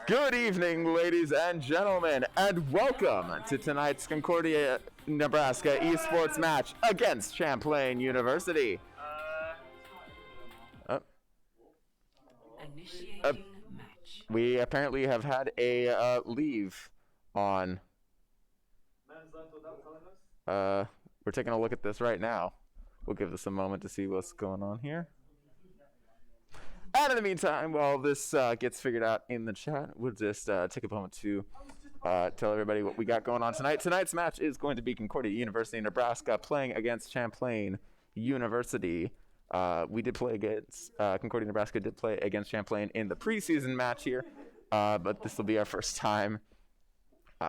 Good evening, ladies and gentlemen, and welcome to tonight's Concordia, Nebraska esports match against Champlain University. Initiating match. We apparently have had a leave on. We're taking a look at this right now. We'll give this a moment to see what's going on here. And in the meantime, while this gets figured out in the chat, we'll just take a moment to tell everybody what we got going on tonight. Tonight's match is going to be Concordia University, Nebraska, playing against Champlain University. We did play against Concordia, Nebraska did play against Champlain in the preseason match here, but this will be our first time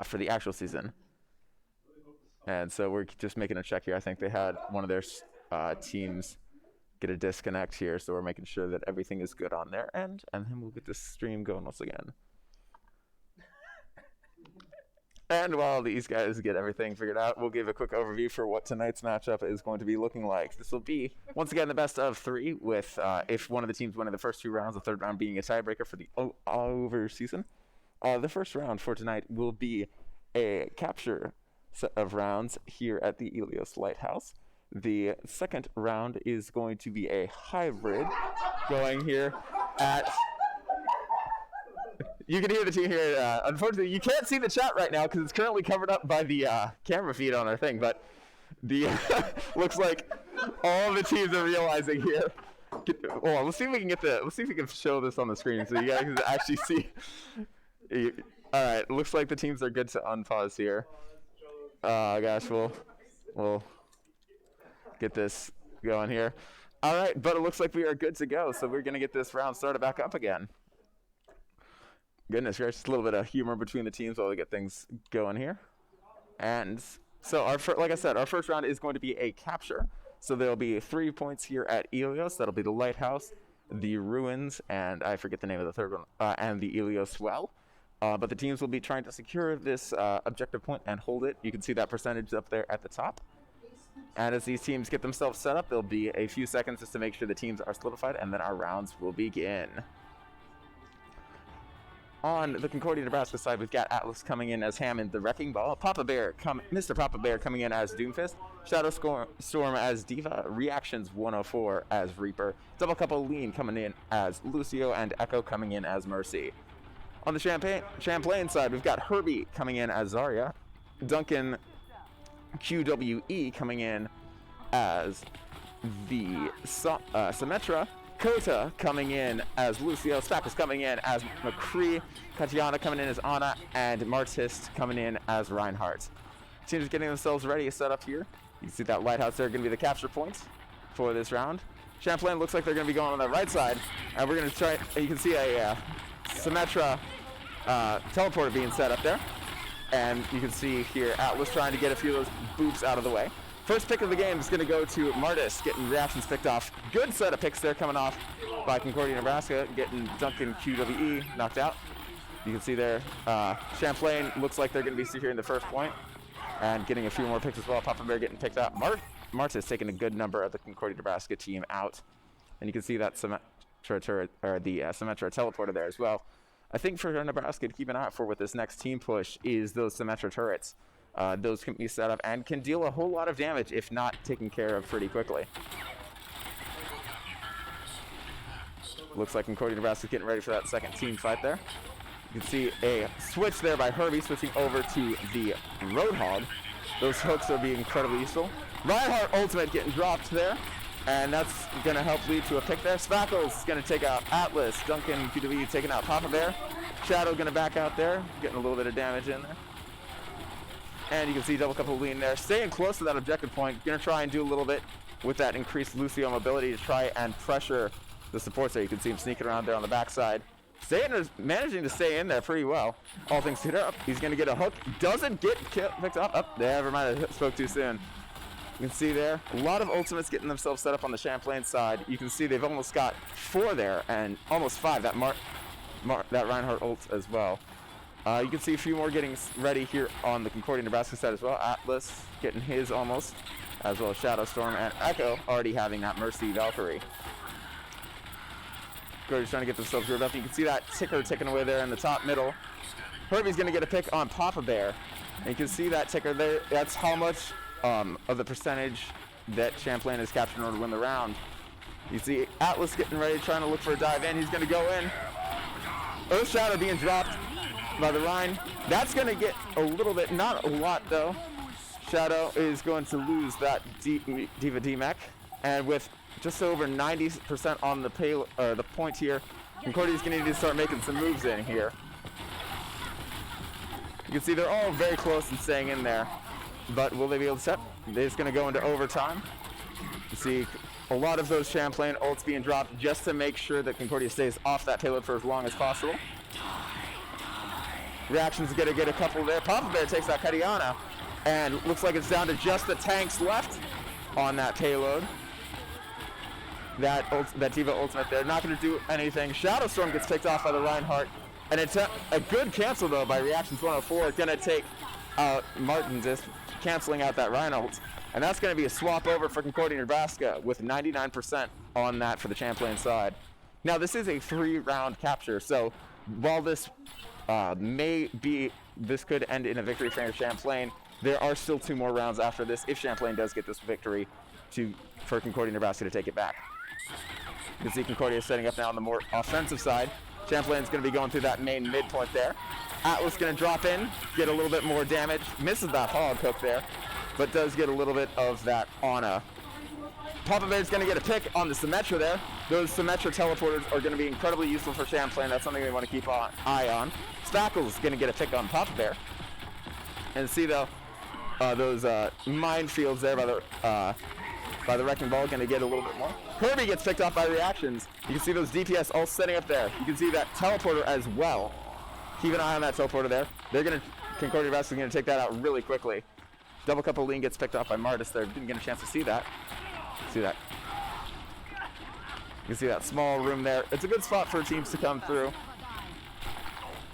for the actual season. And so we're just making a check here. I think they had one of their teams get a disconnect here, so we're making sure that everything is good on their end, and then we'll get this stream going once again. And while these guys get everything figured out, we'll give a quick overview for what tonight's matchup is going to be looking like. This will be, once again, the best of three, with if one of the teams winning the first two rounds, the third round being a tiebreaker for the all-over season. The first round for tonight will be a capture set of rounds here at the Elios Lighthouse. The second round is going to be a hybrid going here at... You can hear the team here. Unfortunately, you can't see the chat right now because it's currently covered up by the camera feed on our thing, but the looks like all the teams are realizing here. Well, let's see if we can let's see if we can show this on the screen so you guys can actually see. All right, looks like the teams are good to unpause here. Gosh, we'll get this going here. All right, but it looks like we are good to go, so we're going to get this round started back up again. Goodness gracious, a little bit of humor between the teams while we get things going here. And so, like I said, our first round is going to be a capture. So there'll be 3 points here at Elios. That'll be the Lighthouse, the Ruins, and I forget the name of the third one, and the Elios Well. But the teams will be trying to secure this objective point and hold it. You can see that percentage up there at the top. And as these teams get themselves set up, there'll be a few seconds just to make sure the teams are solidified, and then our rounds will begin. On the Concordia, Nebraska side, we've got Atlas coming in as Hammond, the Wrecking Ball, Mr. Papa Bear coming in as Doomfist, Shadow Storm as Diva, Reactions 104 as Reaper, Double Couple Lean coming in as Lucio, and Echo coming in as Mercy. On the Champlain side, we've got Herbie coming in as Zarya, Duncan QWE coming in as the Symmetra, Kota coming in as Lucio, Spackles coming in as McCree, Katiana coming in as Anna, and Martist coming in as Reinhardt. Teams are getting themselves ready to set up here. You can see that Lighthouse there going to be the capture point for this round. Champlain looks like they're going to be going on the right side, and we're going to try, you can see a Symmetra teleporter being set up there. And you can see here Atlas trying to get a few of those boots out of the way. First pick of the game is going to go to Martis, getting reactions picked off. Good set of picks there coming off by Concordia, Nebraska, getting Duncan QWE knocked out. You can see there, Champlain looks like they're going to be securing the first point and getting a few more picks as well. Papa Bear getting picked out. Martis taking a good number of the Concordia, Nebraska team out. And you can see that Symmetra turret, or the Symmetra teleporter there as well. I think for Nebraska to keep an eye out for with this next team push is those Symmetra turrets. Those can be set up and can deal a whole lot of damage if not taken care of pretty quickly. Looks like Concordia, Nebraska getting ready for that second team fight there. You can see a switch there by Herbie switching over to the Roadhog. Those hooks are being incredibly useful. Reinhardt ultimate getting dropped there. And that's going to help lead to a pick there. Spackles going to take out Atlas. Duncan QW taking out Papa Bear. Shadow going to back out there, getting a little bit of damage in there. And you can see Double Couple Lean there. Staying close to that objective point. Going to try and do a little bit with that increased Lucio mobility to try and pressure the supports there. You can see him sneaking around there on the backside. Managing to stay in there pretty well. All things considered up. He's going to get a hook. Doesn't get picked up. Oh, never mind. I spoke too soon. You can see there, a lot of ultimates getting themselves set up on the Champlain side. You can see they've almost got 4 there, and almost 5, that Reinhardt ult as well. You can see a few more getting ready here on the Concordia, Nebraska side as well. Atlas getting his almost, as well as Shadow Storm and Echo already having that Mercy Valkyrie. Concordia's trying to get themselves grooved up. You can see that ticker ticking away there in the top middle. Herbie's going to get a pick on Papa Bear. And you can see that ticker there. That's how much of the percentage that Champlain has captured in order to win the round. You see Atlas getting ready, trying to look for a dive in. He's going to go in. Earth Shadow being dropped by the Rhine. That's going to get a little bit, not a lot though. Shadow is going to lose that Diva D-Mech. And with just over 90% on the point here, Concordia's going to need to start making some moves in here. You can see they're all very close and staying in there. But will they be able to set? They're just going to go into overtime. You see a lot of those Champlain ults being dropped just to make sure that Concordia stays off that payload for as long as possible. Reaction's going to get a couple there. Papa Bear takes out Kadiana. And looks like it's down to just the tanks left on that payload. That Diva ultimate there. Not going to do anything. Shadow Storm gets picked off by the Reinhardt. And it's a good cancel, though, by Reactions 104. Going to take Martin just canceling out that Rhine ult. And that's going to be a swap over for Concordia, Nebraska with 99% on that for the Champlain side. Now, this is a 3-round capture, so while this this could end in a victory for Champlain, there are still 2 more rounds after this if Champlain does get this victory for Concordia, Nebraska to take it back. You can see Concordia setting up now on the more offensive side. Champlain's going to be going through that main midpoint there. Atlas going to drop in, get a little bit more damage. Misses that hog hook there, but does get a little bit of that Ana. Papa Bear's going to get a pick on the Symmetra there. Those Symmetra teleporters are going to be incredibly useful for Champlain. That's something they want to keep an eye on. Spackle's going to get a pick on Papa Bear. And see though, those minefields there by the Wrecking Ball going to get a little bit more. Herbie gets picked off by Reactions. You can see those DPS all setting up there. You can see that teleporter as well. Keep an eye on that teleporter there. Concordia Nebraska is going to take that out really quickly. Double Couple Lean gets picked off by Martis there. Didn't get a chance to see that. See that. You can see that small room there. It's a good spot for teams to come through.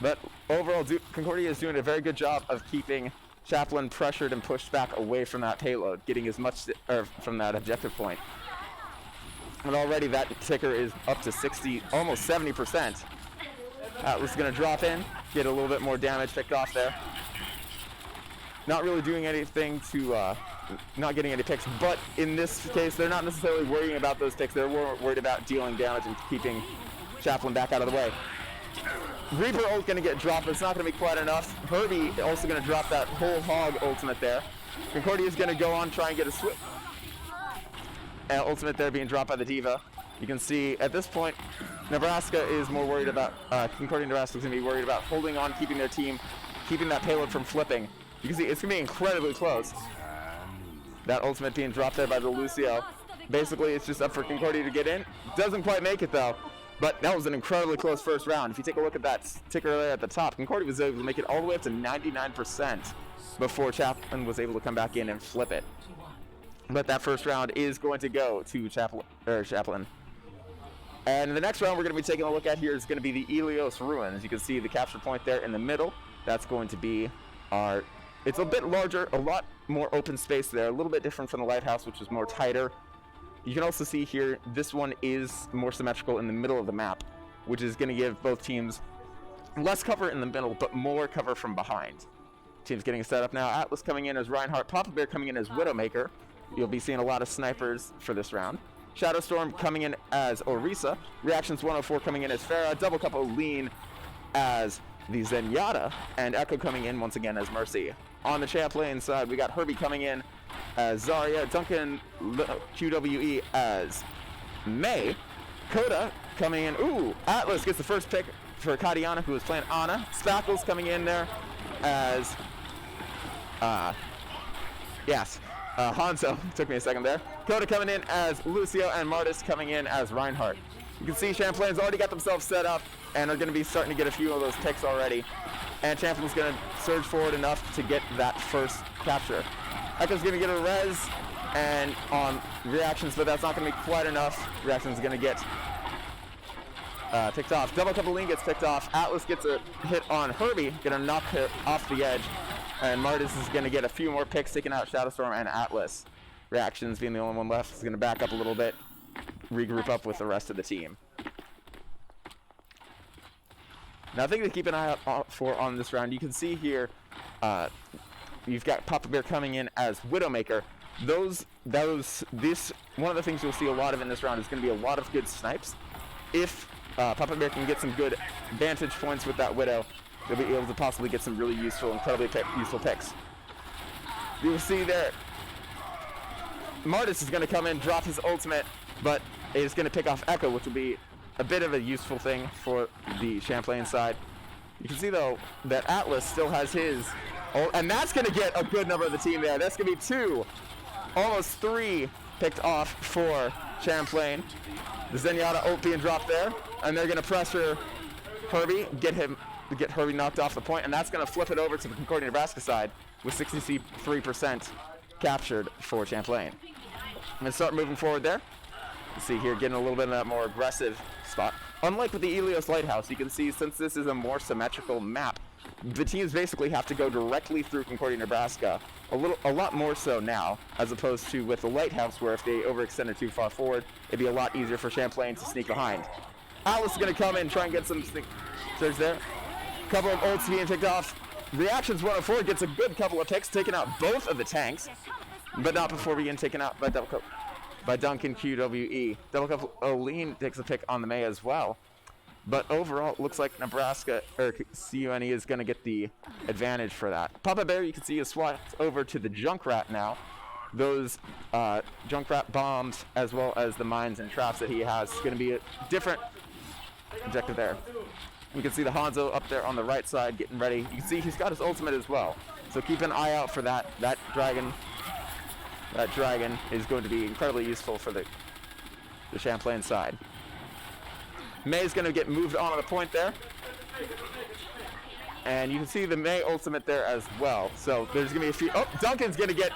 But overall, Concordia is doing a very good job of keeping Champlain pressured and pushed back away from that payload, getting as much from that objective point. And already that ticker is up to 60, almost 70%. Atlas is going to drop in, get a little bit more damage picked off there. Not really doing anything to, not getting any picks, but in this case, they're not necessarily worrying about those picks. They're more worried about dealing damage and keeping Champlain back out of the way. Reaper ult going to get dropped, but it's not going to be quite enough. Herbie also going to drop that whole hog ultimate there. Concordia is going to go on, try and get a switch. Ultimate there being dropped by the Diva. You can see at this point, Nebraska is more worried about, Concordia Nebraska is going to be worried about holding on, keeping their team, keeping that payload from flipping. You can see it's going to be incredibly close. That ultimate being dropped there by the Lucio. Basically, it's just up for Concordia to get in. Doesn't quite make it though. But that was an incredibly close first round. If you take a look at that ticker there at the top, Concordia was able to make it all the way up to 99% before Champlain was able to come back in and flip it. But that first round is going to go to Champlain. And the next round we're going to be taking a look at here is going to be the Ilios Ruins. You can see the capture point there in the middle. That's going to be our... It's a bit larger, a lot more open space there, a little bit different from the Lighthouse, which is more tighter. You can also see here, this one is more symmetrical in the middle of the map, which is going to give both teams less cover in the middle, but more cover from behind. Teams getting set up now. Atlas coming in as Reinhardt, Papa Bear coming in as Widowmaker. You'll be seeing a lot of snipers for this round. Shadow Storm coming in as Orisa. Reactions 104 coming in as Farah. Double Couple Lean as the Zenyatta. And Echo coming in once again as Mercy. On the Champlain side, we got Herbie coming in as Zarya. Duncan QWE as May. Coda coming in. Ooh, Atlas gets the first pick for Kadiana, who is playing Ana. Spackle's coming in there as... Hanzo. Took me a second there. Coda coming in as Lucio, and Martis coming in as Reinhardt. You can see Champlain's already got themselves set up and are going to be starting to get a few of those picks already. And Champlain's going to surge forward enough to get that first capture. Echo's going to get a res and on Reactions, but that's not going to be quite enough. Reactions going to get picked off. Double Couple Lean gets picked off. Atlas gets a hit on Herbie, going to knock her off the edge. And Martis is going to get a few more picks, taking out Shadowstorm and Atlas. Reactions being the only one left is going to back up a little bit, regroup up with the rest of the team. Nothing to keep an eye out for on this round. You can see here, you've got Papa Bear coming in as Widowmaker. One of the things you'll see a lot of in this round is going to be a lot of good snipes. If Papa Bear can get some good vantage points with that Widow, they'll be able to possibly get some really useful, incredibly useful picks. You will see there, Martis is going to come in, drop his ultimate, but is going to pick off Echo, which will be a bit of a useful thing for the Champlain side. You can see, though, that Atlas still has his, and that's going to get a good number of the team there. That's going to be 2, almost 3 picked off for Champlain. The Zenyatta ult being dropped there, and they're going to pressure Herbie, get Herbie knocked off the point, and that's going to flip it over to the Concordia, Nebraska side with 63% captured for Champlain. I'm going to start moving forward there. You see here, getting a little bit of that more aggressive spot. Unlike with the Ilios Lighthouse, you can see since this is a more symmetrical map, the teams basically have to go directly through Concordia, Nebraska, a lot more so now, as opposed to with the Lighthouse, where if they overextended too far forward, it'd be a lot easier for Champlain to sneak behind. Atlas is going to come in, try and get some surge there. Couple of ults being picked off. Reactions 104 gets a good couple of picks, taking out both of the tanks, but not before being taken out by Duncan QWE. Double Cup Oline takes a pick on the May as well. But overall, it looks like Nebraska, or CUNE, is going to get the advantage for that. Papa Bear, you can see, is swapped over to the Junkrat now. Those Junkrat bombs, as well as the mines and traps that he has, is going to be a different objective there. You can see the Hanzo up there on the right side getting ready. You can see he's got his ultimate as well. So keep an eye out for that. That dragon is going to be incredibly useful for the Champlain side. May's going to get moved onto the point there. And you can see the May ultimate there as well. So there's going to be a few... Oh, Duncan's going to get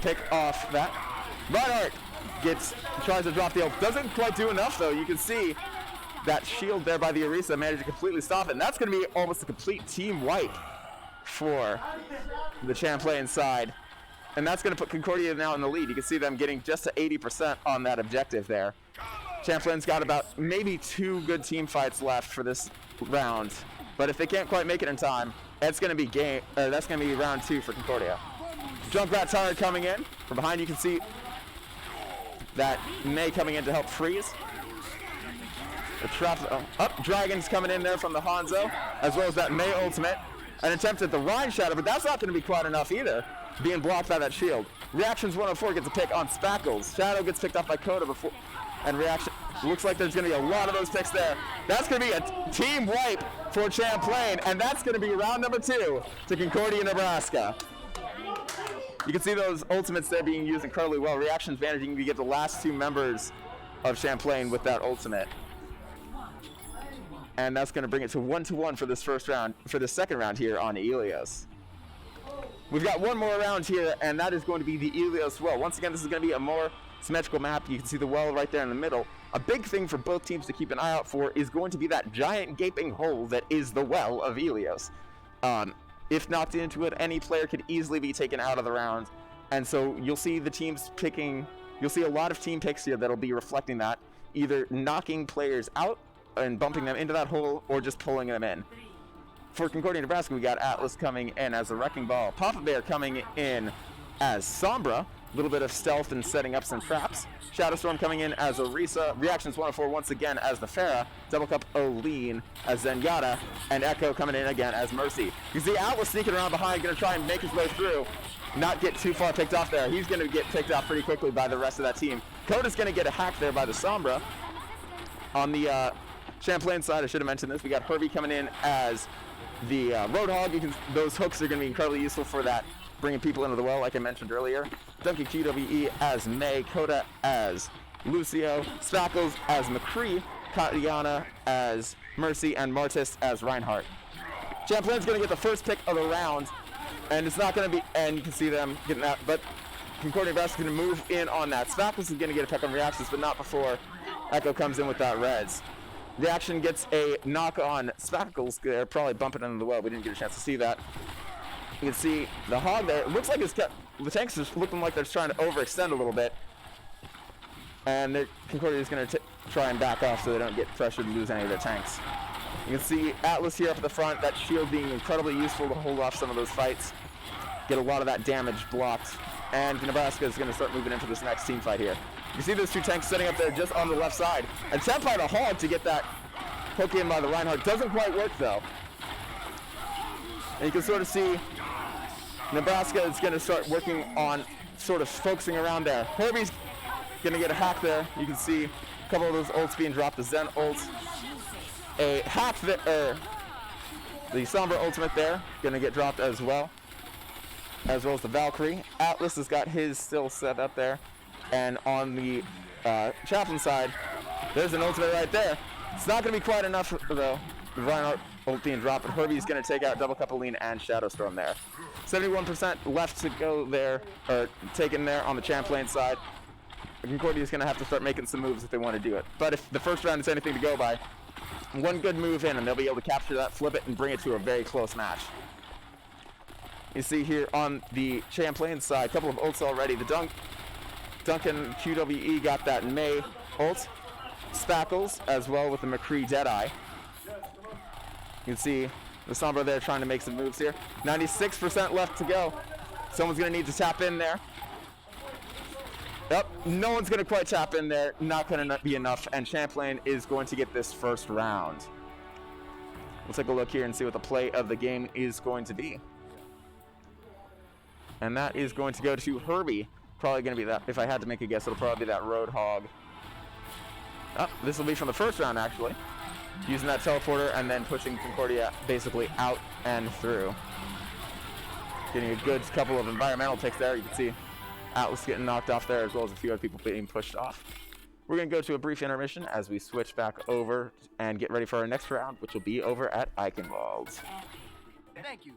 picked off that. Reinhardt tries to drop the ult. Doesn't quite do enough, though. You can see that shield there by the Orisa managed to completely stop it. And that's going to be almost a complete team wipe for the Champlain side. And that's going to put Concordia now in the lead. You can see them getting just to 80% on that objective there. Champlain's got about maybe 2 good team fights left for this round. But if they can't quite make it in time, that's going to be round 2 for Concordia. Junkrat Tired coming in. From behind you can see that May coming in to help freeze. The trap Dragon's coming in there from the Hanzo, as well as that May ultimate. An attempt at the Rhine Shadow, but that's not going to be quite enough either, being blocked by that shield. Reactions 104 gets a pick on Spackles. Shadow gets picked off by Coda before, and Reaction looks like there's going to be a lot of those picks there. That's going to be a team wipe for Champlain, and that's going to be round number 2 to Concordia, Nebraska. You can see those ultimates there being used incredibly well. Reactions managing to get the last 2 members of Champlain with that ultimate. And that's going to bring it to 1-1 for this second round here on Ilios. We've got one more round here, and that is going to be the Ilios well. Once again, this is going to be a more symmetrical map. You can see the well right there in the middle. A big thing for both teams to keep an eye out for is going to be that giant gaping hole that is the well of Ilios. If knocked into it, any player could easily be taken out of the round. And so you'll see the teams picking, you'll see a lot of team picks here that'll be reflecting that, either knocking players out and bumping them into that hole, or just pulling them in. For Concordia, Nebraska, we got Atlas coming in as a Wrecking Ball. Papa Bear coming in as Sombra. A little bit of stealth and setting up some traps. Shadowstorm coming in as Orisa. Reactions 104 once again as the Farah. Double Cup Oline as Zenyatta. And Echo coming in again as Mercy. You see Atlas sneaking around behind, going to try and make his way through. Not get too far picked off there. He's going to get picked off pretty quickly by the rest of that team. Coda's going to get a hack there by the Sombra. On the Champlain side, I should have mentioned this. We got Herbie coming in as the Roadhog. Those hooks are going to be incredibly useful for that, bringing people into the well, like I mentioned earlier. Duncan QWE as May, Coda as Lucio, Spackles as McCree, Katiana as Mercy, and Martis as Reinhardt. Champlain's going to get the first pick of the round, and it's not going to be, and you can see them getting that, but Concordia Nebraska is going to move in on that. Spackles is going to get a pick on reactions, but not before Echo comes in with that Reds. Reaction gets a knock on Spackles. They're probably bumping into the well. We didn't get a chance to see that. You can see the Hog there. It looks like the tanks are looking like they're trying to overextend a little bit. And Concordia is going to try and back off so they don't get pressured and lose any of their tanks. You can see Atlas here up at the front, that shield being incredibly useful to hold off some of those fights, get a lot of that damage blocked, and Nebraska is going to start moving into this next team fight here. You see those two tanks sitting up there just on the left side, and Champlain a hog to get that hook in by the Reinhardt. Doesn't quite work though. And you can sort of see Nebraska is going to start working on sort of focusing around there. Herbie's going to get a hack there. You can see a couple of those ults being dropped, the Zen ult. A hack there, the Sombra ultimate there, going to get dropped as well as the Valkyrie. Atlas has got his still set up there. And on the Champlain side, there's an ultimate right there. It's not going to be quite enough, though. The Reinhardt ult being dropped, but Herbie's going to take out Double Cupaline and Shadowstorm there. 71% left to go there, or taken there on the Champlain side. Concordia's going to have to start making some moves if they want to do it. But if the first round is anything to go by, one good move in and they'll be able to capture that, flip it, and bring it to a very close match. You see here on the Champlain side, a couple of ults already. The Duncan QWE got that May ult. Spackles as well with the McCree Deadeye. You can see the Sombra there trying to make some moves here. 96% left to go. Someone's going to need to tap in there. Yep, no one's going to quite tap in there. Not going to be enough, and Champlain is going to get this first round. We'll take a look here and see what the play of the game is going to be. And that is going to go to Herbie. Probably going to be that, if I had to make a guess, it'll probably be that Roadhog. Oh, this will be from the first round, actually. Using that teleporter and then pushing Concordia basically out and through. Getting a good couple of environmental ticks there. You can see Atlas getting knocked off there, as well as a few other people being pushed off. We're going to go to a brief intermission as we switch back over and get ready for our next round, which will be over at Eichenwald. Thank you.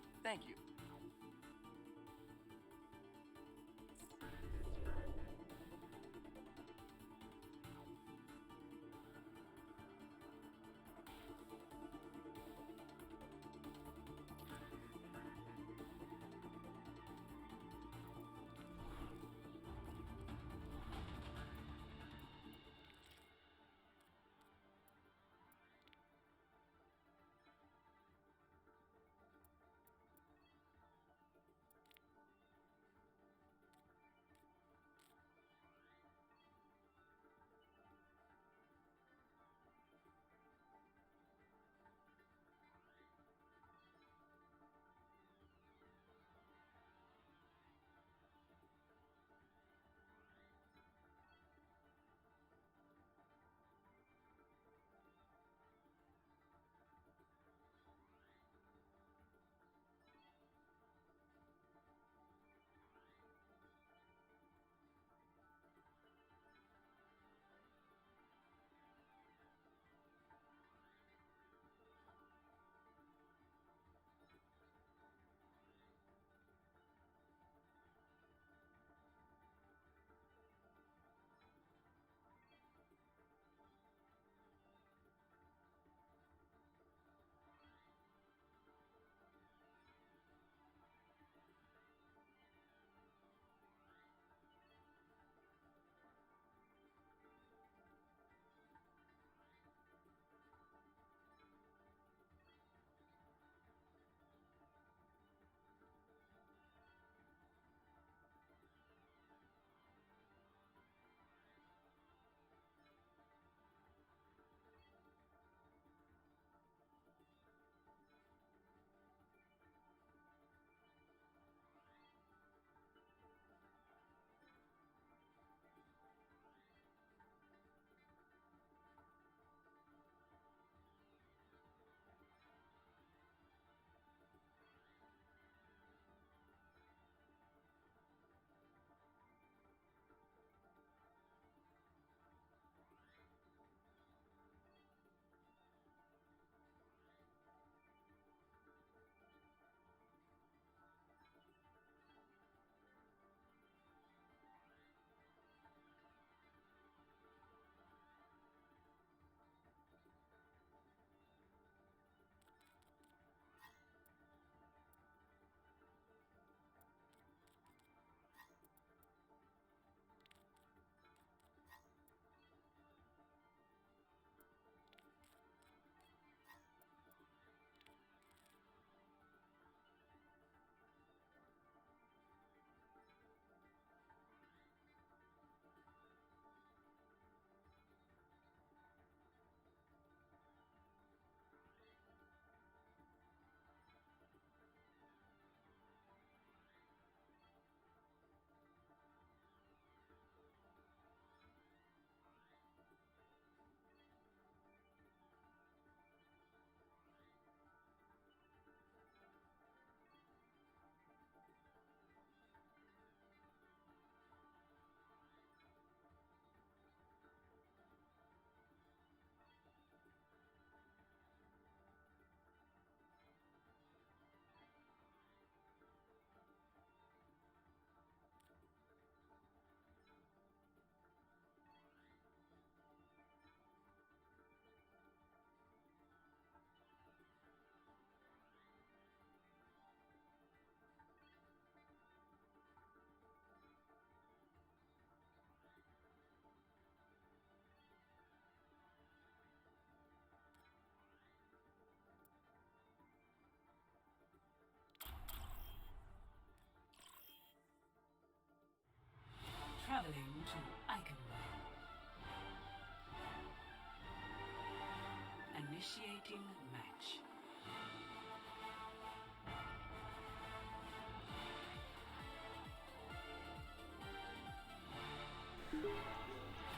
Initiating match.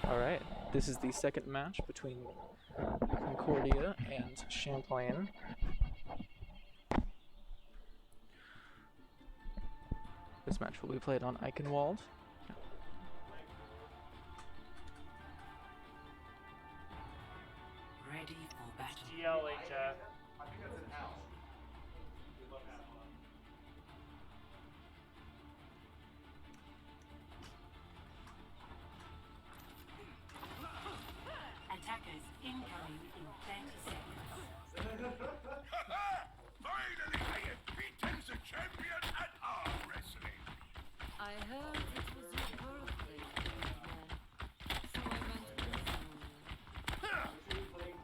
Alright, this is the second match between Concordia and Champlain. This match will be played on Eichenwald. Ready for battle. GLHF. Attackers incoming in 30 seconds. Finally, I have beaten the champion at arm wrestling. I heard it was your birthday, old man. So I went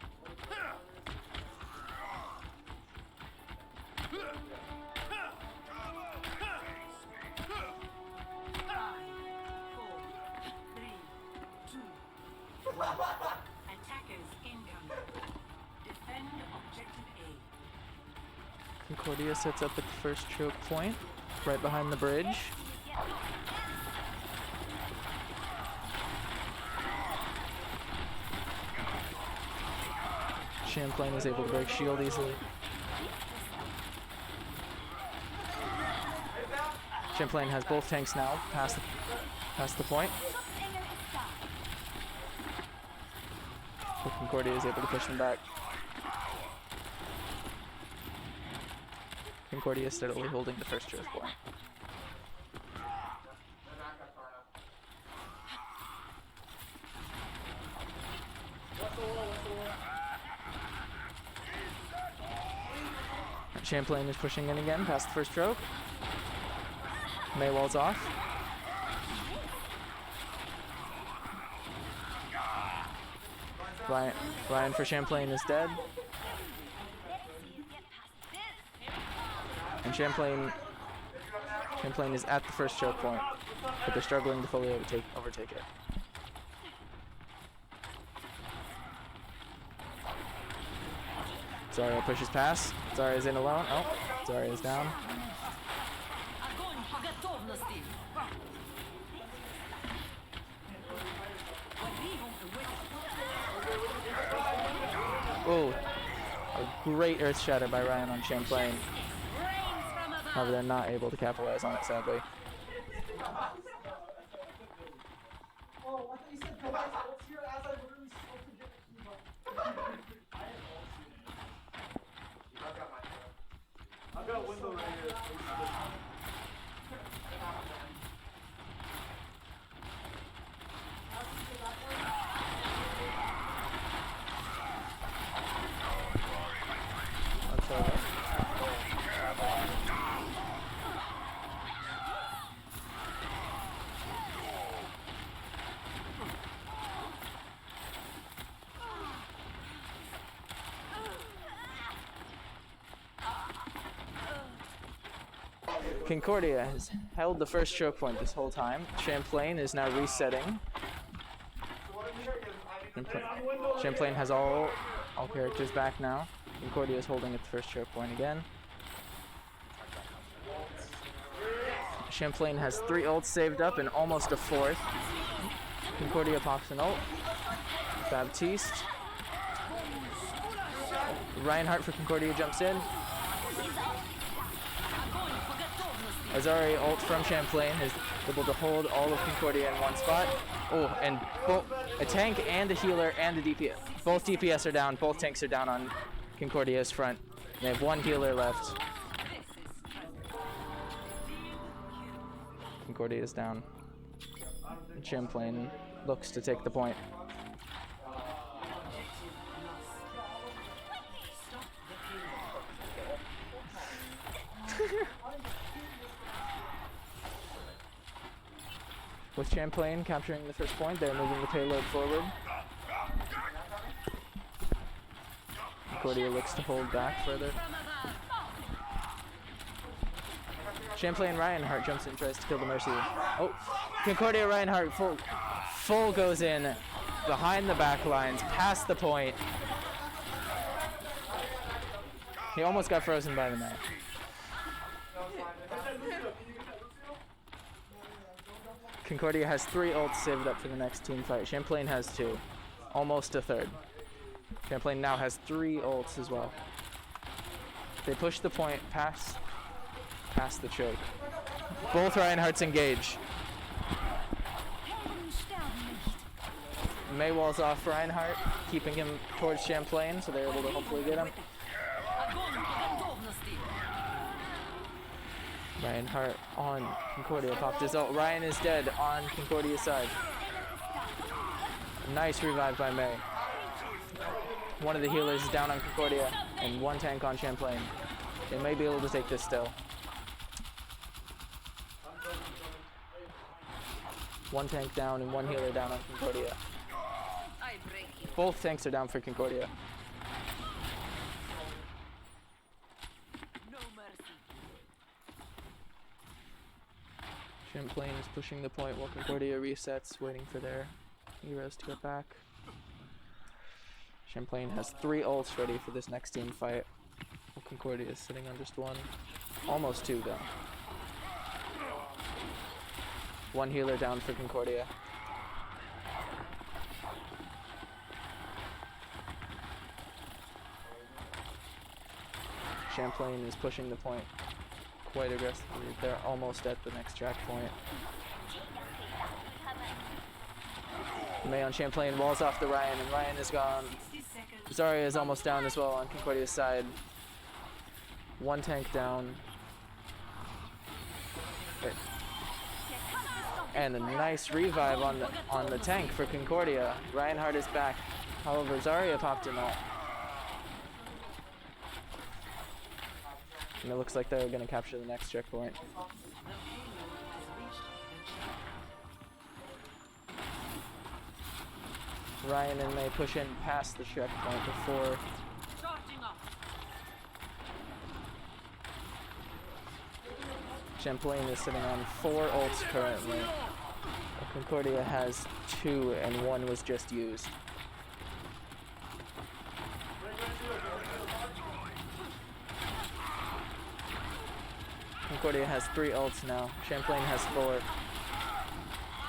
early. Attackers incoming. Defend objective A. Concordia sets up at the first choke point, right behind the bridge. Champlain is able to break shield easily. Champlain has both tanks now, past the point. But Concordia is able to push them back. Concordia is steadily holding the first choke point. Champlain is pushing in again past the first choke. Maywall's off. Ryan for Champlain is dead. And Champlain is at the first choke point, but they're struggling to fully overtake it. Zarya pushes past. Zarya's in alone. Oh, Zarya's down. Огонь по готовности! Oh, a great Earth Shatter by Ryan on Champlain. However, they're not able to capitalize on it, sadly. I've got window right here. That's all right. Concordia has held the first choke point this whole time. Champlain is now resetting. Champlain has all characters back now. Concordia is holding at the first choke point again. Champlain has 3 ults saved up and almost a 4th. Concordia pops an ult. Baptiste. Reinhardt for Concordia jumps in. Azari ult from Champlain is able to hold all of Concordia in one spot. Oh, and a tank and a healer and a DPS. Both DPS are down, both tanks are down on Concordia's front. They have 1 healer left. Concordia is down. And Champlain looks to take the point. With Champlain capturing the first point, they're moving the payload forward. Concordia looks to hold back further. Champlain Reinhardt jumps in, tries to kill the Mercy. Oh, Concordia Reinhardt full goes in behind the back lines, past the point. He almost got frozen by the May. Concordia has 3 ults saved up for the next team fight. Champlain has 2. Almost a third. Champlain now has 3 ults as well. They push the point past the choke. Both Reinhardts engage. May walls off Reinhardt, keeping him towards Champlain, so they're able to hopefully get him. Reinhardt on Concordia, popped his ult. Ryan is dead on Concordia's side. Nice revive by May. One of the healers is down on Concordia, and 1 tank on Champlain. They may be able to take this still. 1 tank down and 1 healer down on Concordia. Both tanks are down for Concordia. Champlain is pushing the point while Concordia resets, waiting for their heroes to get back. Champlain has 3 ults ready for this next team fight. While Concordia is sitting on just 1. Almost 2 though. 1 healer down for Concordia. Champlain is pushing the point quite aggressively. They're almost at the next track point. May on Champlain walls off the Ryan, and Ryan is gone. Zarya is almost down as well on Concordia's side. 1 tank down. And a nice revive on the tank for Concordia. Reinhardt is back. However, Zarya popped him out. And it looks like they're going to capture the next checkpoint. Ryan and May push in past the checkpoint before Champlain is sitting on 4 ults currently. Concordia has 2 and 1 was just used. Concordia has 3 ults now. Champlain has 4.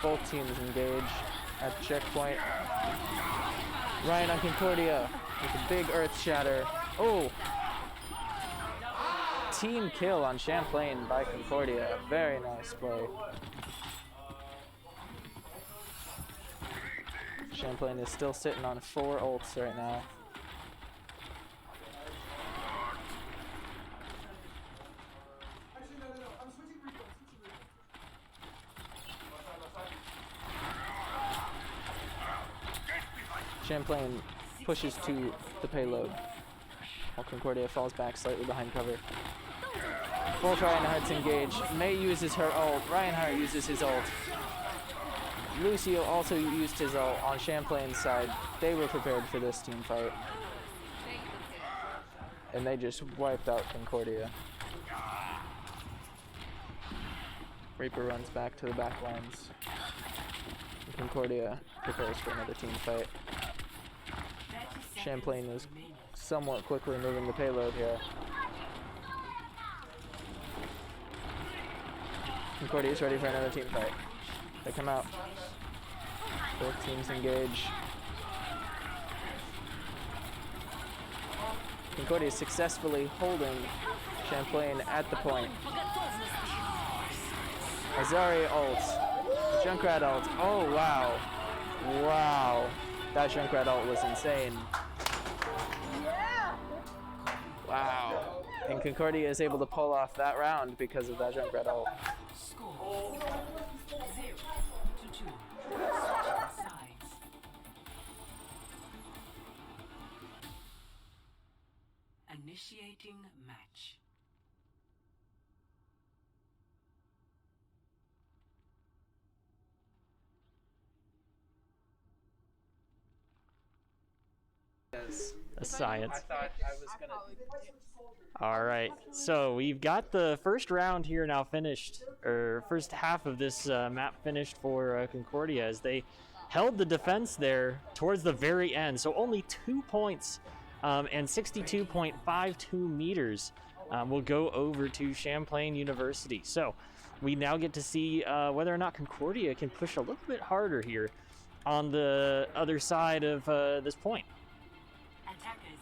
Both teams engage at the checkpoint. Ryan on Concordia with a big earth shatter. Oh! Team kill on Champlain by Concordia. Very nice play. Champlain is still sitting on 4 ults right now. Champlain pushes to the payload, while Concordia falls back slightly behind cover. Both Reinhardts engage. May uses her ult. Reinhardt uses his ult. Lucio also used his ult on Champlain's side. They were prepared for this team fight. And they just wiped out Concordia. Reaper runs back to the back lines. And Concordia prepares for another team fight. Champlain is somewhat quickly moving the payload here. Concordia is ready for another team fight. They come out. Both teams engage. Concordia is successfully holding Champlain at the point. Azari ults. Junkrat ult. Oh, wow. Wow. That Junkrat ult was insane. Wow. And Concordia is able to pull off that round because of that Junkrat ult. Score 0-2. Sides. Initiating match. A science. I thought I was gonna. All right, so we've got the first round here now finished, or first half of this map finished for Concordia as they held the defense there towards the very end. So only 2 points and 62.52 meters will go over to Champlain University. So we now get to see whether or not Concordia can push a little bit harder here on the other side of this point.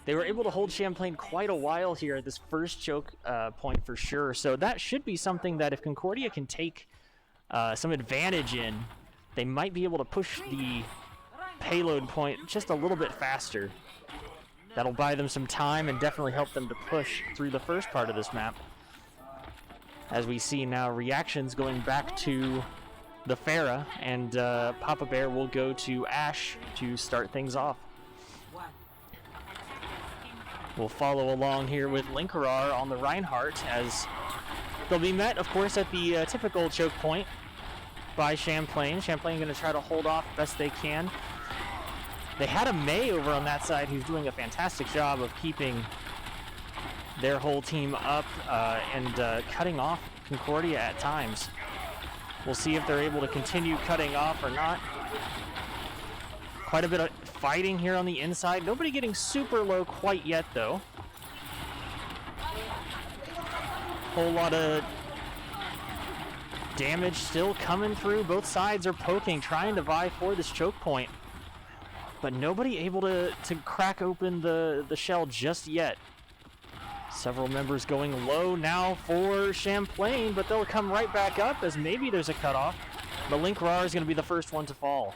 They were able to hold Champlain quite a while here at this first choke point for sure. So that should be something that if Concordia can take some advantage in, they might be able to push the payload point just a little bit faster. That'll buy them some time and definitely help them to push through the first part of this map. As we see now reactions going back to the Farah, and Papa Bear will go to Ash to start things off. We'll follow along here with Linkarar on the Reinhardt as they'll be met, of course, at the typical choke point by Champlain. Champlain going to try to hold off best they can. They had a May over on that side who's doing a fantastic job of keeping their whole team up and cutting off Concordia at times. We'll see if they're able to continue cutting off or not. Quite a bit of fighting here on the inside. Nobody getting super low quite yet, though. Whole lot of damage still coming through. Both sides are poking, trying to vie for this choke point. But nobody able to crack open the shell just yet. Several members going low now for Champlain, but they'll come right back up as maybe there's a cutoff. But Linkarar is going to be the first one to fall.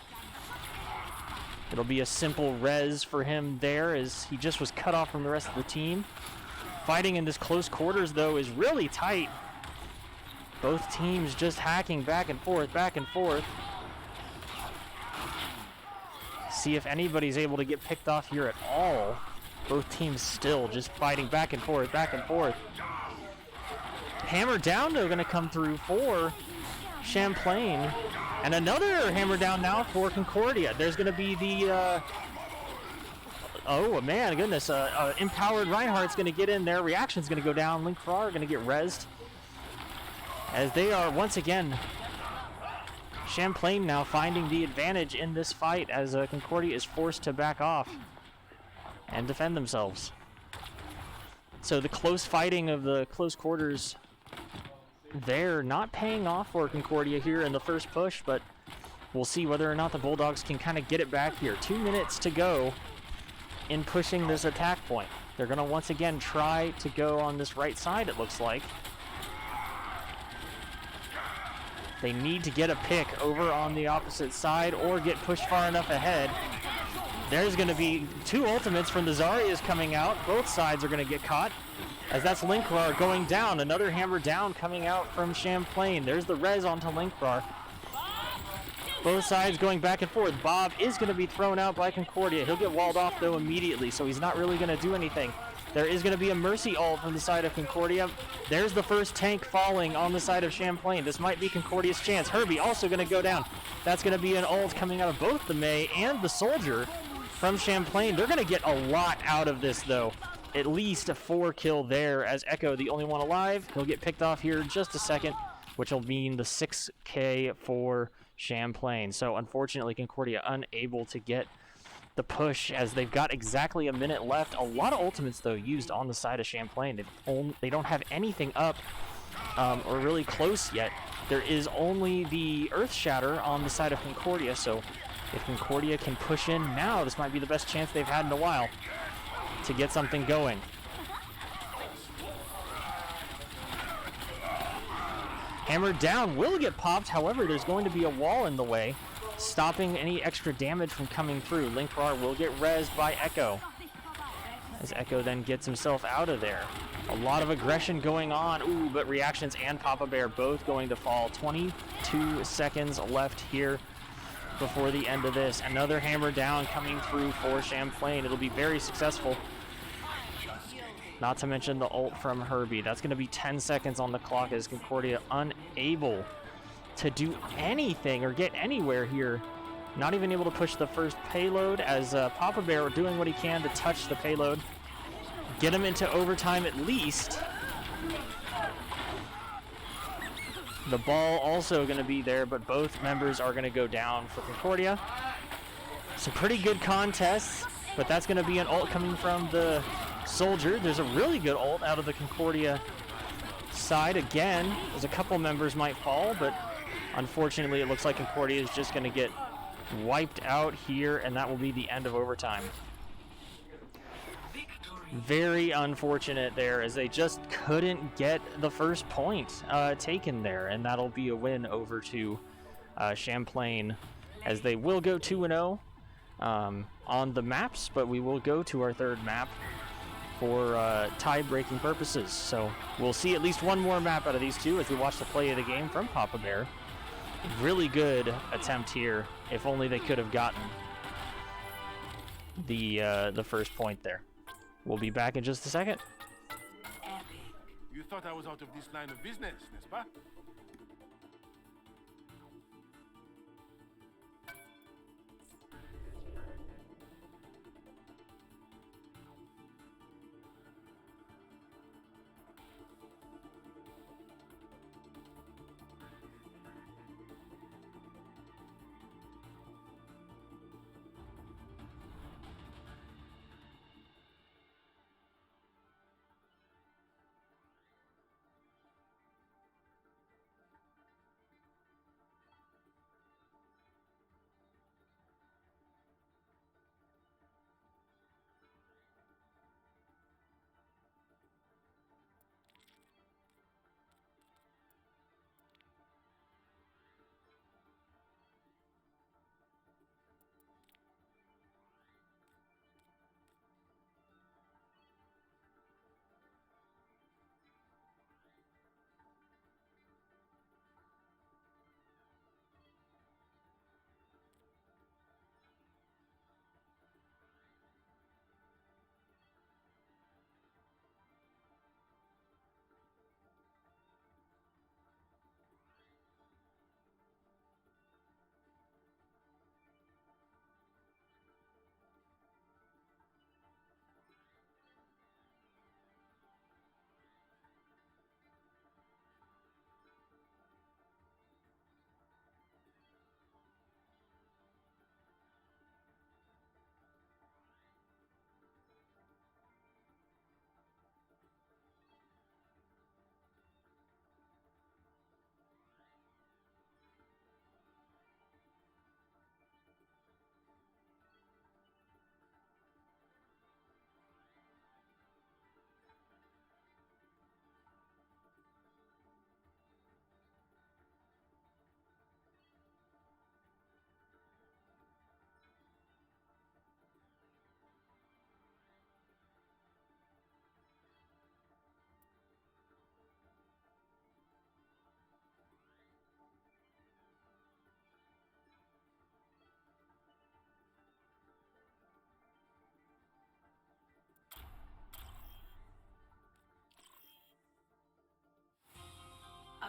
It'll be a simple res for him there as he just was cut off from the rest of the team. Fighting in this close quarters, though, is really tight. Both teams just hacking back and forth, back and forth. See if anybody's able to get picked off here at all. Both teams still just fighting back and forth, back and forth. Hammer down, though, going to come through for Champlain. And another hammer down now for Concordia. There's going to be the, oh man, goodness, empowered Reinhardt's going to get in there. Reaction's going to go down. Linkarar going to get rezzed. As they are once again, Champlain now finding the advantage in this fight as Concordia is forced to back off and defend themselves. So the close fighting of the close quarters, they're not paying off for Concordia here in the first push, but we'll see whether or not the Bulldogs can kind of get it back here. 2 minutes to go in pushing this attack point. They're going to once again try to go on this right side, it looks like. They need to get a pick over on the opposite side or get pushed far enough ahead. There's going to be 2 ultimates from the Zarias coming out. Both sides are going to get caught, as that's Linkarar going down. Another hammer down coming out from Champlain. There's the res onto Linkarar. Both sides going back and forth. Bob is going to be thrown out by Concordia. He'll get walled off, though, immediately, so he's not really going to do anything. There is going to be a Mercy ult from the side of Concordia. There's the first tank falling on the side of Champlain. This might be Concordia's chance. Herbie also going to go down. That's going to be an ult coming out of both the May and the Soldier from Champlain. They're going to get a lot out of this, though. At least a 4 kill there, as Echo, the only one alive. He'll get picked off here in just a second, which will mean the 6K for Champlain. So unfortunately, Concordia unable to get the push as they've got exactly a minute left. A lot of ultimates, though, used on the side of Champlain. They don't have anything up or really close yet. There is only the Earth Shatter on the side of Concordia, so if Concordia can push in now, this might be the best chance they've had in a while to get something going. Hammer down will get popped, however, there's going to be a wall in the way, stopping any extra damage from coming through. Linkarar will get rezzed by Echo, as Echo then gets himself out of there. A lot of aggression going on. Ooh, but Reactions and Papa Bear both going to fall. 22 seconds left here before the end of this. Another hammer down coming through for Champlain. It'll be very successful. Not to mention the ult from Herbie. That's going to be 10 seconds on the clock as Concordia unable to do anything or get anywhere here. Not even able to push the first payload, as Papa Bear doing what he can to touch the payload. Get him into overtime at least. The ball also going to be there, but both members are going to go down for Concordia. Some pretty good contests. but that's going to be an ult coming from the Soldier. There's a really good ult out of the Concordia side. Again, there's a couple members might fall, but unfortunately it looks like Concordia is just going to get wiped out here, and that will be the end of overtime. Very unfortunate there, as they just couldn't get the first point taken there, and that'll be a win over to Champlain, as they will go 2-0 on the maps, but we will go to our third map for tie-breaking purposes. So we'll see at least one more map out of these two as we watch the play of the game from Papa Bear. Really good attempt here. If only they could have gotten the first point there. We'll be back in just a second. You thought I was out of this line of business, n'est-ce pas?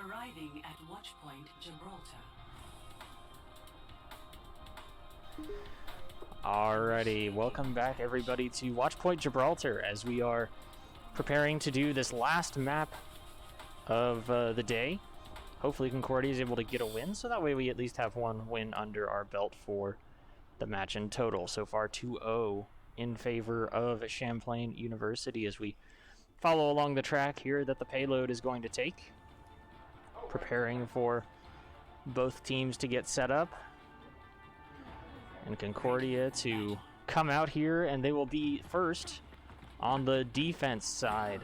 Arriving at Watchpoint Gibraltar. Alrighty, welcome back everybody to Watchpoint Gibraltar, as we are preparing to do this last map of the day. Hopefully Concordia is able to get a win, so that way we at least have one win under our belt for the match in total. So far 2-0 in favor of Champlain University, as we follow along the track here that the payload is going to take. Preparing for both teams to get set up, and Concordia to come out here, and they will be first on the defense side.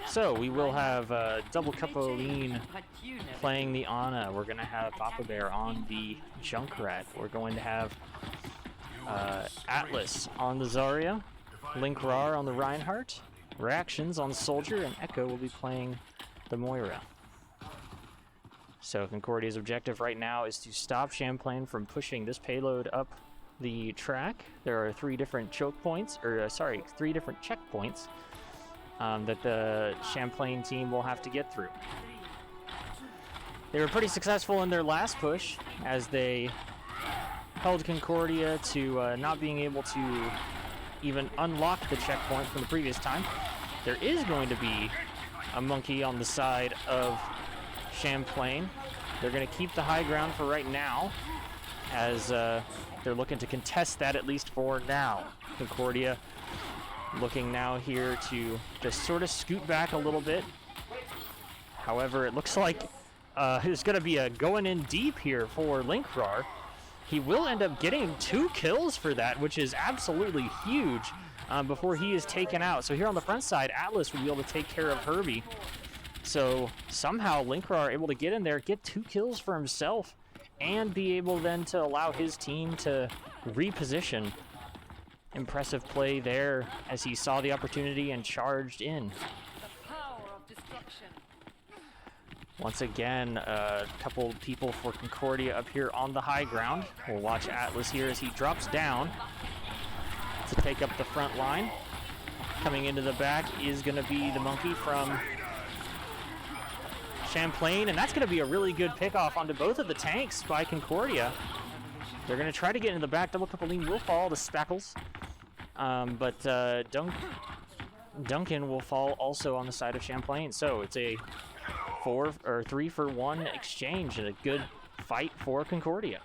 So we will have Double Cupoline playing the Ana. We're going to have Papa Bear on the Junkrat. We're going to have Atlas on the Zarya, Link Rar on the Reinhardt, Reactions on Soldier, and Echo will be playing the Moira. So Concordia's objective right now is to stop Champlain from pushing this payload up the track. There are three different choke points, or three different checkpoints that the Champlain team will have to get through. They were pretty successful in their last push, as they held Concordia to not being able to even unlock the checkpoint from the previous time. There is going to be a monkey on the side of Champlain. They're going to keep the high ground for right now. as they're looking to contest that at least for now. Concordia looking now here to just sort of scoot back a little bit. However, it looks like there's going to be a going in deep here for Linkrar. He will end up getting 2 kills for that, which is absolutely huge, before he is taken out. So here on the front side, Atlas will be able to take care of Herbie. So somehow Linkrar able to get in there, get 2 kills for himself, and be able then to allow his team to reposition. Impressive play there as he saw the opportunity and charged in. The power of destruction. Once again, a couple people for Concordia up here on the high ground. We'll watch Atlas here as he drops down to take up the front line. Coming into the back is going to be the monkey from Champlain, and that's going to be a really good pickoff onto both of the tanks by Concordia. They're going to try to get into the back. Double couple lean will fall to Spackles, but Duncan will fall also on the side of Champlain. So it's a 3-for-1 exchange and a good fight for Concordia.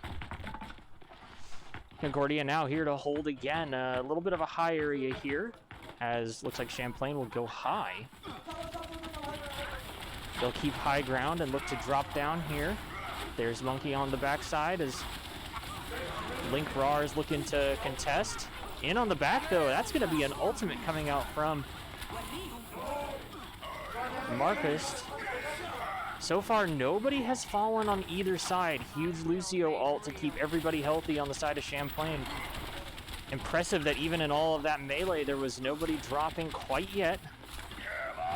Concordia now here to hold again. A little bit of a high area here, as looks like Champlain will go high. They'll keep high ground and look to drop down here. There's Monkey on the backside as Linkrar is looking to contest. In on the back though, that's going to be an ultimate coming out from Marcus. So far, nobody has fallen on either side. Huge Lucio ult to keep everybody healthy on the side of Champlain. Impressive that even in all of that melee, there was nobody dropping quite yet.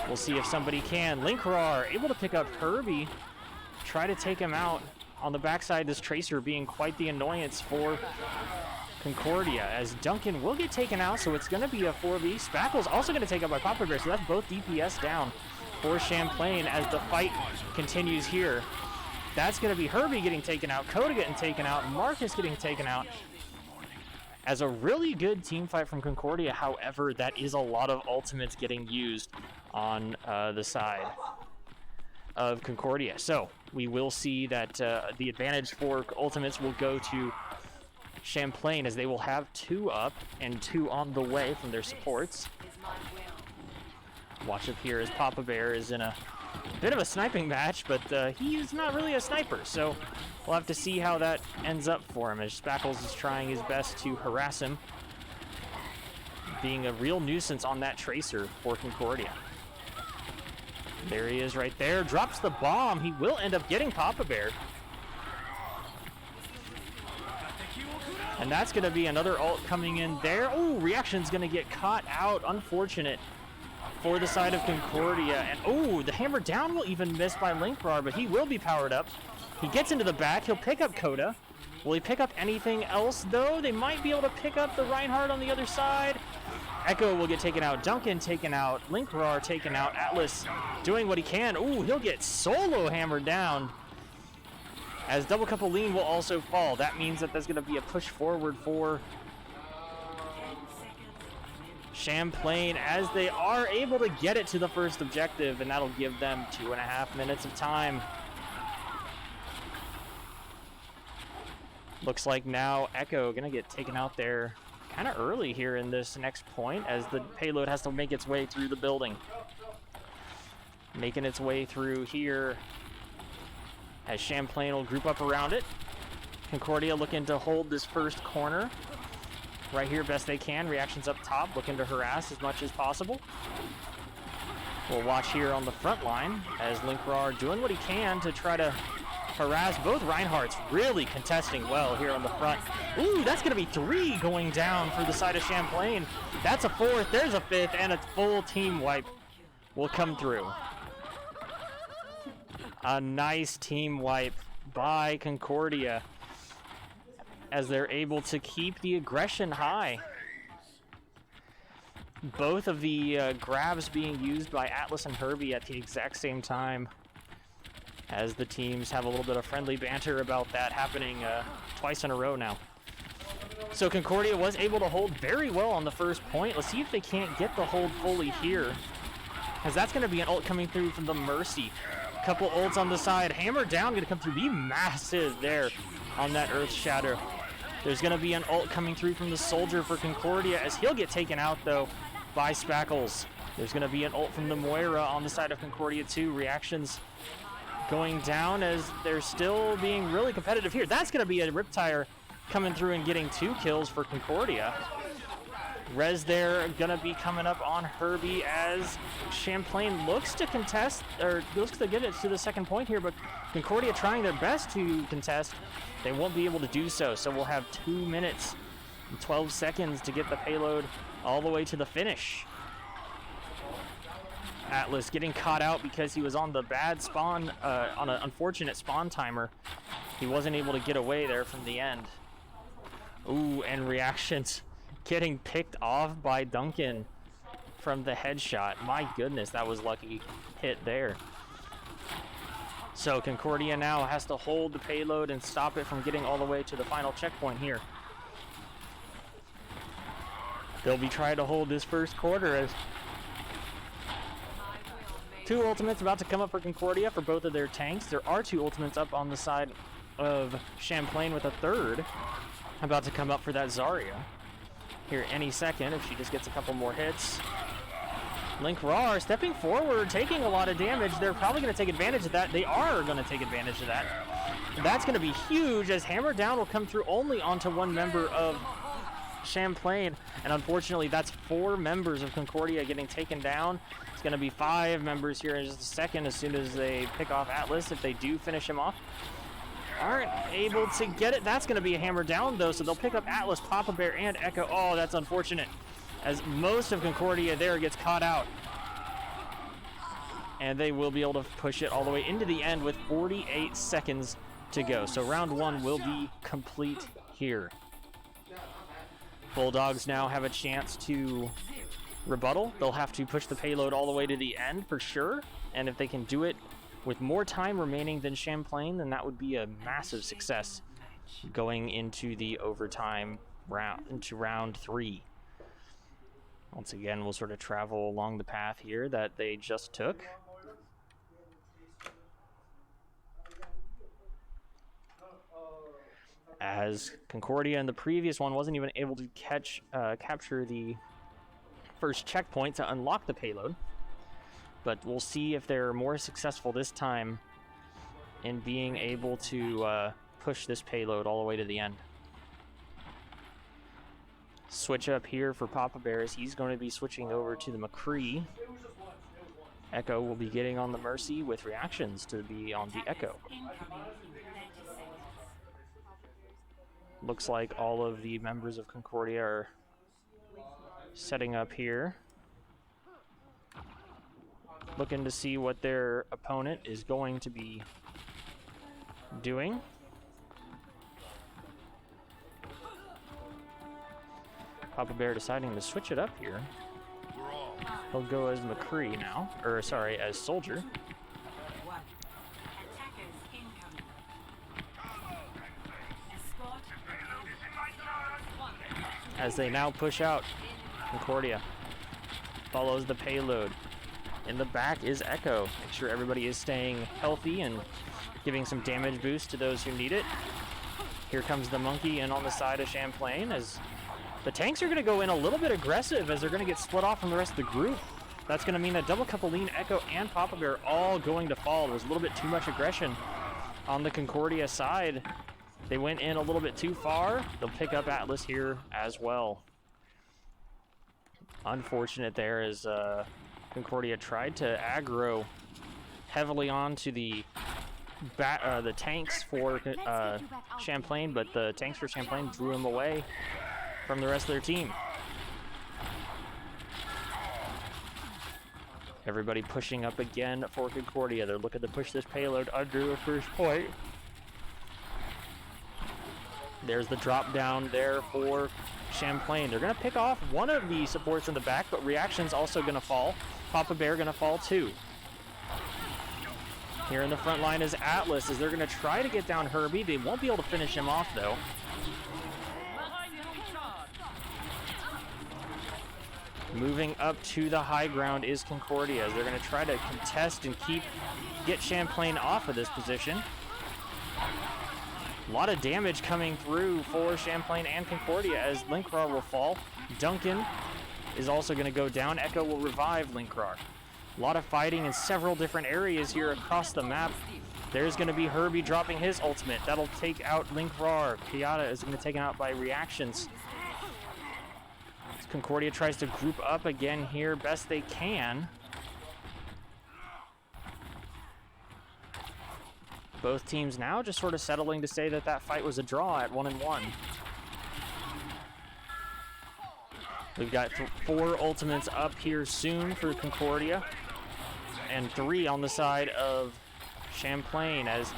We'll see if somebody can. Linkrar able to pick up Herbie, try to take him out on the backside. This Tracer being quite the annoyance for Concordia, as Duncan will get taken out, so it's going to be a 4v. Spackle's also going to take out by Papa Bear, so that's both DPS down for Champlain as the fight continues here. That's going to be Herbie getting taken out, Coda getting taken out, Marcus getting taken out. As a really good team fight from Concordia, however, that is a lot of ultimates getting used on the side of Concordia. So we will see that the advantage for ultimates will go to Champlain, as they will have 2 up and 2 on the way from their supports. Watch up here as Papa Bear is in a bit of a sniping match, but he's not really a sniper, so we'll have to see how that ends up for him, as Spackles is trying his best to harass him, being a real nuisance on that Tracer for Concordia. There he is right there, drops the bomb. He will end up getting Papa Bear. And that's going to be another ult coming in there. Oh, Reaction's going to get caught out. Unfortunate for the side of Concordia. And oh, the hammer down will even miss by Linkrar, but he will be powered up. He gets into the back. He'll pick up Coda. Will he pick up anything else, though? They might be able to pick up the Reinhardt on the other side. Echo will get taken out. Duncan taken out. Linkrar taken out. Atlas doing what he can. Ooh, he'll get solo hammered down, as double couple lean will also fall. That means that there's going to be a push forward for Champlain, as they are able to get it to the first objective, and that'll give them 2.5 minutes of time. Looks like now Echo going to get taken out there kind of early here in this next point, as the payload has to make its way through the building. Making its way through here, as Champlain will group up around it. Concordia looking to hold this first corner right here best they can. Reactions up top, looking to harass as much as possible. We'll watch here on the front line as Linkrar doing what he can to try to harass both Reinhardts, really contesting well here on the front. Ooh, that's going to be 3 going down for the side of Champlain. That's a 4th, there's a 5th, and a full team wipe will come through. A nice team wipe by Concordia, as they're able to keep the aggression high. Both of the grabs being used by Atlas and Herbie at the exact same time, as the teams have a little bit of friendly banter about that happening twice in a row now. So Concordia was able to hold very well on the first point. Let's see if they can't get the hold fully here, as that's going to be an ult coming through from the Mercy. Couple ults on the side. Hammer down, going to come through. Be massive there on that Earth Shadow. There's going to be an ult coming through from the Soldier for Concordia as he'll get taken out, though, by Spackles. There's going to be an ult from the Moira on the side of Concordia, too. Reactions going down as they're still being really competitive here. That's going to be a Riptire coming through and getting 2 kills for Concordia. Rez there going to be coming up on Herbie as Champlain looks to contest, or looks to get it to the second point here, but Concordia trying their best to contest. They won't be able to do so, so we'll have 2 minutes and 12 seconds to get the payload all the way to the finish. Atlas getting caught out because he was on the bad spawn, on an unfortunate spawn timer. He wasn't able to get away there from the end. Ooh, and Reactions getting picked off by Duncan from the headshot. My goodness, that was lucky hit there. So Concordia now has to hold the payload and stop it from getting all the way to the final checkpoint here. They'll be trying to hold this first quarter as 2 ultimates about to come up for Concordia for both of their tanks. There are 2 ultimates up on the side of Champlain with a third about to come up for that Zarya here any second if she just gets a couple more hits. Link Rar stepping forward, taking a lot of damage. They're probably going to take advantage of that. They are going to take advantage of that. That's going to be huge as Hammer Down will come through only onto 1 member of Champlain. And unfortunately, that's 4 members of Concordia getting taken down. It's going to be 5 members here in just a second as soon as they pick off Atlas, if they do finish him off. Aren't able to get it. That's going to be a Hammer Down, though, so they'll pick up Atlas, Papa Bear, and Echo. Oh, that's unfortunate, as most of Concordia there gets caught out. And they will be able to push it all the way into the end with 48 seconds to go. So round 1 will be complete here. Bulldogs now have a chance to rebuttal. They'll have to push the payload all the way to the end for sure. And if they can do it with more time remaining than Champlain, then that would be a massive success going into the overtime round, into round 3. Once again, we'll sort of travel along the path here that they just took. As Concordia in the previous one wasn't even able to capture the first checkpoint to unlock the payload. But we'll see if they're more successful this time in being able to push this payload all the way to the end. Switch up here for Papa Bears. He's going to be switching over to the McCree. Echo will be getting on the Mercy with Reactions to be on the Echo. Looks like all of the members of Concordia are setting up here, looking to see what their opponent is going to be doing. Papa Bear deciding to switch it up here. He'll go as McCree now, or sorry, as Soldier. Attackers incoming. Escort. As they now push out, Concordia follows the payload. In the back is Echo. Make sure everybody is staying healthy and giving some damage boost to those who need it. Here comes the Monkey in on the side of Champlain as the tanks are going to go in a little bit aggressive as they're going to get split off from the rest of the group. That's going to mean that Double Couple Echo, and Papa Bear all going to fall. There was a little bit too much aggression on the Concordia side. They went in a little bit too far. They'll pick up Atlas here as well. Unfortunate there as Concordia tried to aggro heavily onto the tanks for Champlain, but the tanks for Champlain drew him away from the rest of their team. Everybody pushing up again for Concordia. They're looking to push this payload under the first point. There's the drop down there for Champlain. They're going to pick off one of the supports in the back, but Reaction's also going to fall. Papa Bear going to fall too. Here in the front line is Atlas as they're going to try to get down Herbie. They won't be able to finish him off though. Moving up to the high ground is Concordia as they're going to try to contest and get Champlain off of this position. A lot of damage coming through for Champlain and Concordia as Linkrar will fall. Duncan is also going to go down. Echo will revive Linkrar. A lot of fighting in several different areas here across the map. There's going to be Herbie dropping his ultimate. That'll take out Linkrar. Piata is going to be taken out by reactions. Concordia tries to group up again here best they can. Both teams now just sort of settling to say that that fight was a draw at 1-1. We've got 4 ultimates up here soon for Concordia, and 3 on the side of Champlain, as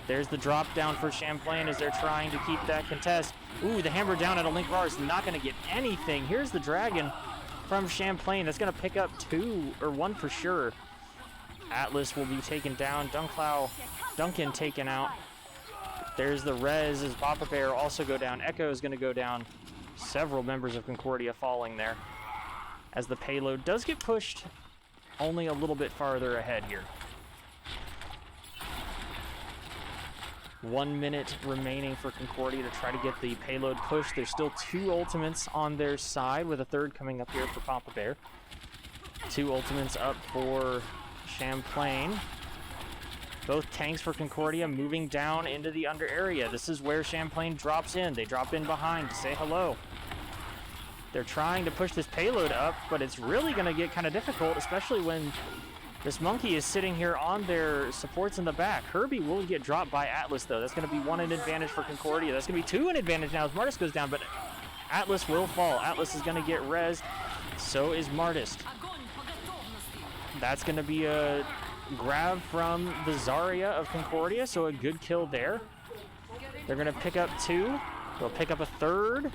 there's the drop down for Champlain as they're trying to keep that contest. Ooh, the hammer down at a Linkrar is not going to get anything. Here's the dragon from Champlain. That's going to pick up 2, or 1 for sure. Atlas will be taken down. Duncan taken out. There's the res as Papa Bear also go down. Echo is going to go down. Several members of Concordia falling there as the payload does get pushed only a little bit farther ahead here. 1 minute remaining for Concordia to try to get the payload pushed. There's still 2 ultimates on their side, with a 3rd coming up here for Papa Bear. 2 ultimates up for Champlain. Both tanks for Concordia moving down into the under area. This is where Champlain drops in. They drop in behind to say hello. They're trying to push this payload up, but it's really going to get kind of difficult, especially when this monkey is sitting here on their supports in the back. Herbie will get dropped by Atlas, though. That's going to be 1 in advantage for Concordia. That's going to be 2 in advantage now as Martis goes down, but Atlas will fall. Atlas is going to get rezzed. So is Martis. That's going to be a grab from the Zarya of Concordia, so a good kill there. They're going to pick up 2. They'll pick up a 3rd.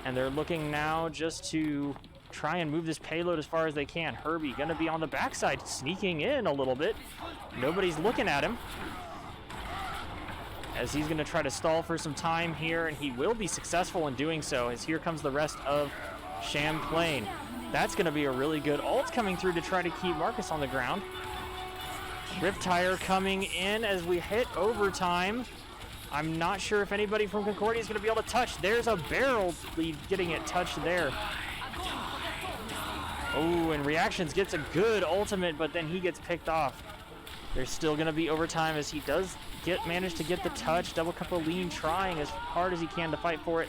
And they're looking now just to try and move this payload as far as they can. Herbie going to be on the backside, sneaking in a little bit. Nobody's looking at him, as he's going to try to stall for some time here, and he will be successful in doing so, as here comes the rest of Champlain. That's going to be a really good ult coming through to try to keep Marcus on the ground. Riptire coming in as we hit overtime. I'm not sure if anybody from Concordia is going to be able to touch. There's a barrel lead getting it touched there. Oh, and Reactions gets a good ultimate, but then he gets picked off. There's still going to be overtime as he does manage to get the touch. Double Cup of Lean trying as hard as he can to fight for it,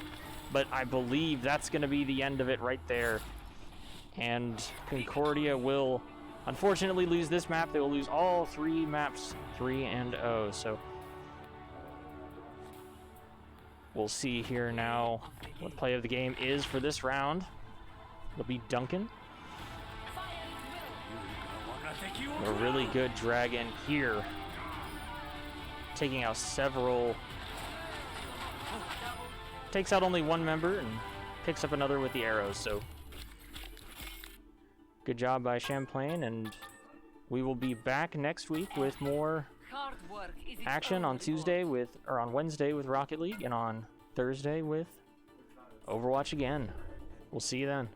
but I believe that's going to be the end of it right there. And Concordia will unfortunately lose this map. They will lose all 3 maps, 3-0. So we'll see here now what play of the game is for this round. It'll be Duncan. A really good dragon here, taking out several. Takes out only 1 member and picks up another with the arrows. So good job by Champlain, and we will be back next week with more action on on Wednesday with Rocket League, and on Thursday with Overwatch again. We'll see you then.